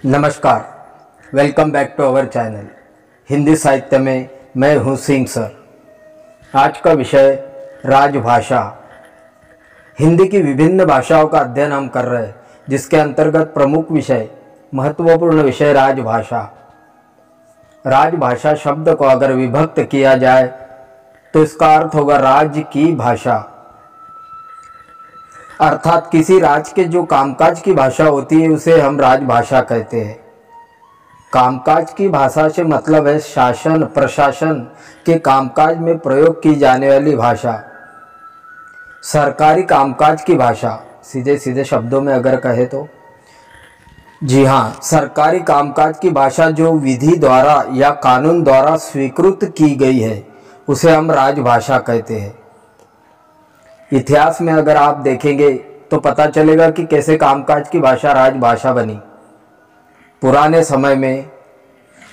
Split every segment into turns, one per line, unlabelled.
नमस्कार, welcome back to our channel Hindi साहित्य में मैं हूँ सिंह सर। आज का विषय राजभाषा। हिंदी की विभिन्न भाषाओं का अध्ययन हम कर रहे हैं, जिसके अंतर्गत प्रमुख विषय, महत्वपूर्ण विषय राजभाषा। राजभाषा शब्द को अगर विभक्त किया जाए तो इसका अर्थ होगा राज्य की भाषा, अर्थात किसी राज्य के जो कामकाज की भाषा होती है उसे हम राजभाषा कहते हैं। कामकाज की भाषा से मतलब है शासन प्रशासन के कामकाज में प्रयोग की जाने वाली भाषा, सरकारी कामकाज की भाषा। सीधे सीधे शब्दों में अगर कहे तो जी हाँ, सरकारी कामकाज की भाषा जो विधि द्वारा या कानून द्वारा स्वीकृत की गई है उसे हम राजभाषा कहते हैं। इतिहास में अगर आप देखेंगे तो पता चलेगा कि कैसे कामकाज की भाषा राजभाषा बनी। पुराने समय में,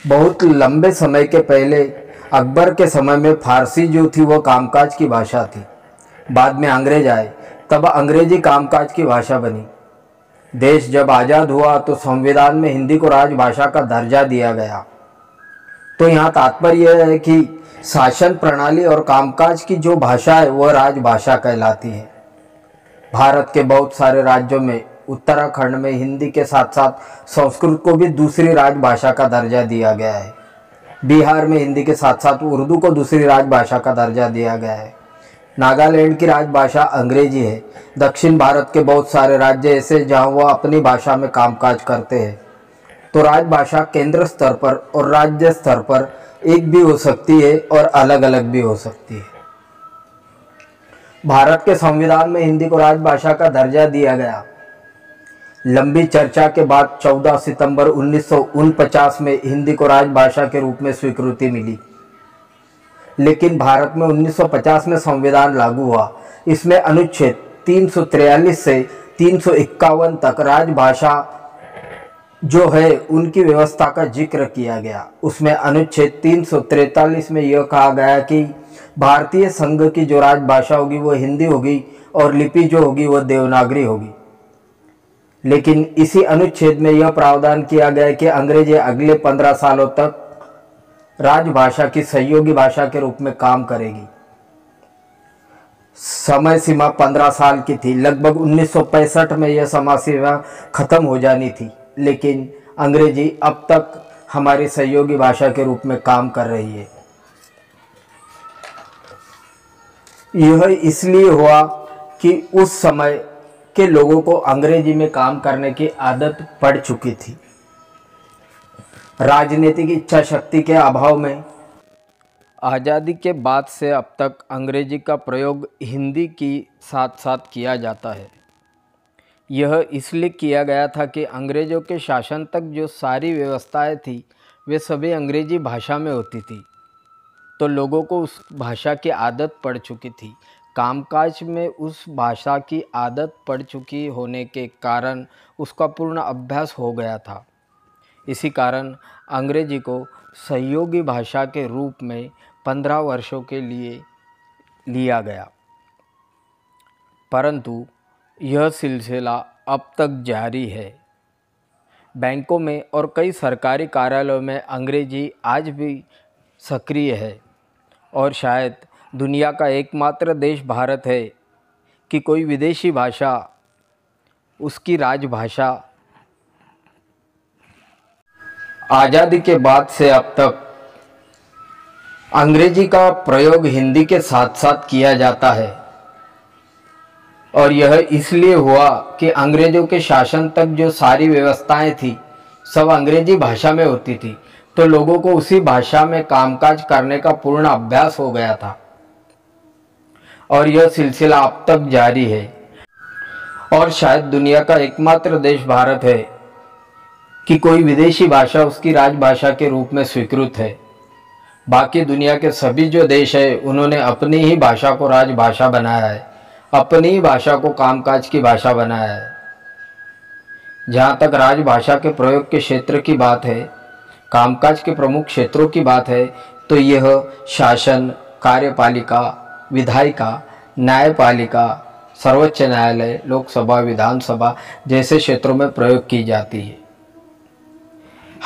बहुत लंबे समय के पहले, अकबर के समय में फारसी जो थी वो कामकाज की भाषा थी। बाद में अंग्रेज आए, तब अंग्रेजी कामकाज की भाषा बनी। देश जब आज़ाद हुआ तो संविधान में हिंदी को राजभाषा का दर्जा दिया गया। तो यहाँ तात्पर्य यह है कि शासन प्रणाली और कामकाज की जो भाषा है वह राजभाषा कहलाती है। भारत के बहुत सारे राज्यों में, उत्तराखंड में हिंदी के साथ साथ संस्कृत को भी दूसरी राजभाषा का दर्जा दिया गया है। बिहार में हिंदी के साथ साथ उर्दू को दूसरी राजभाषा का दर्जा दिया गया है। नागालैंड की राजभाषा अंग्रेजी है। दक्षिण भारत के बहुत सारे राज्य ऐसे जहाँ वह अपनी भाषा में कामकाज करते हैं। तो राजभाषा केंद्र स्तर पर और राज्य स्तर पर एक भी हो सकती है और अलग अलग भी हो सकती है। भारत के संविधान में हिंदी को राजभाषा का दर्जा दिया गया। लंबी चर्चा के बाद 14 सितंबर 1949 में हिंदी को राजभाषा के रूप में स्वीकृति मिली। लेकिन भारत में 1950 में संविधान लागू हुआ। इसमें अनुच्छेद 343 से 351 तक राजभाषा जो है उनकी व्यवस्था का जिक्र किया गया। उसमें अनुच्छेद 343 में यह कहा गया कि भारतीय संघ की जो राजभाषा होगी वो हिंदी होगी और लिपि जो होगी वो देवनागरी होगी। लेकिन इसी अनुच्छेद में यह प्रावधान किया गया कि अंग्रेजी अगले 15 सालों तक राजभाषा की सहयोगी भाषा के रूप में काम करेगी। समय सीमा 15 साल की थी। लगभग 1965 में यह समय सीमा खत्म हो जानी थी, लेकिन अंग्रेजी अब तक हमारी सहयोगी भाषा के रूप में काम कर रही है। यह इसलिए हुआ कि उस समय के लोगों को अंग्रेजी में काम करने की आदत पड़ चुकी थी। राजनीतिक इच्छा शक्ति के अभाव में आज़ादी के बाद से अब तक अंग्रेजी का प्रयोग हिंदी की साथ साथ किया जाता है। यह इसलिए किया गया था कि अंग्रेज़ों के शासन तक जो सारी व्यवस्थाएं थी वे सभी अंग्रेजी भाषा में होती थी। तो लोगों को उस भाषा की आदत पड़ चुकी थी। कामकाज में उस भाषा की आदत पड़ चुकी होने के कारण उसका पूर्ण अभ्यास हो गया था। इसी कारण अंग्रेजी को सहयोगी भाषा के रूप में 15 वर्षों के लिए लिया गया। परंतु यह सिलसिला अब तक जारी है। बैंकों में और कई सरकारी कार्यालयों में अंग्रेजी आज भी सक्रिय है और शायद दुनिया का एकमात्र देश भारत है कि कोई विदेशी भाषा उसकी राजभाषा आज़ादी के बाद से अब तक अंग्रेजी का प्रयोग हिंदी के साथ साथ किया जाता है। और यह इसलिए हुआ कि अंग्रेज़ों के शासन तक जो सारी व्यवस्थाएं थी सब अंग्रेजी भाषा में होती थी। तो लोगों को उसी भाषा में कामकाज करने का पूर्ण अभ्यास हो गया था और यह सिलसिला अब तक जारी है। और शायद दुनिया का एकमात्र देश भारत है कि कोई विदेशी भाषा उसकी राजभाषा के रूप में स्वीकृत है। बाकी दुनिया के सभी जो देश है उन्होंने अपनी ही भाषा को राजभाषा बनाया है, अपनी ही भाषा को कामकाज की भाषा बनाया है। जहाँ तक राजभाषा के प्रयोग के क्षेत्र की बात है, कामकाज के प्रमुख क्षेत्रों की बात है, तो यह शासन, कार्यपालिका, विधायिका, न्यायपालिका, सर्वोच्च न्यायालय, लोकसभा, विधानसभा जैसे क्षेत्रों में प्रयोग की जाती है।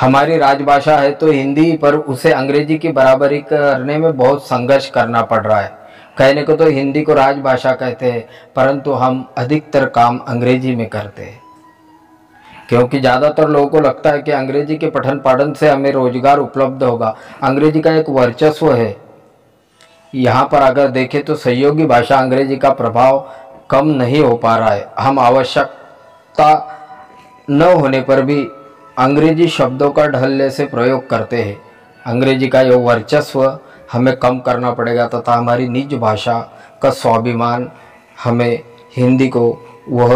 हमारी राजभाषा है तो हिंदी, पर उसे अंग्रेजी की बराबरी करने में बहुत संघर्ष करना पड़ रहा है। कहने को तो हिंदी को राजभाषा कहते हैं, परंतु हम अधिकतर काम अंग्रेजी में करते हैं, क्योंकि ज़्यादातर लोगों को लगता है कि अंग्रेजी के पठन पाठन से हमें रोजगार उपलब्ध होगा। अंग्रेजी का एक वर्चस्व है। यहाँ पर अगर देखें तो सहयोगी भाषा अंग्रेजी का प्रभाव कम नहीं हो पा रहा है। हम आवश्यकता न होने पर भी अंग्रेजी शब्दों का ढलने से प्रयोग करते हैं। अंग्रेजी का यह वर्चस्व हमें कम करना पड़ेगा तथा हमारी निज भाषा का स्वाभिमान हमें हिंदी को वह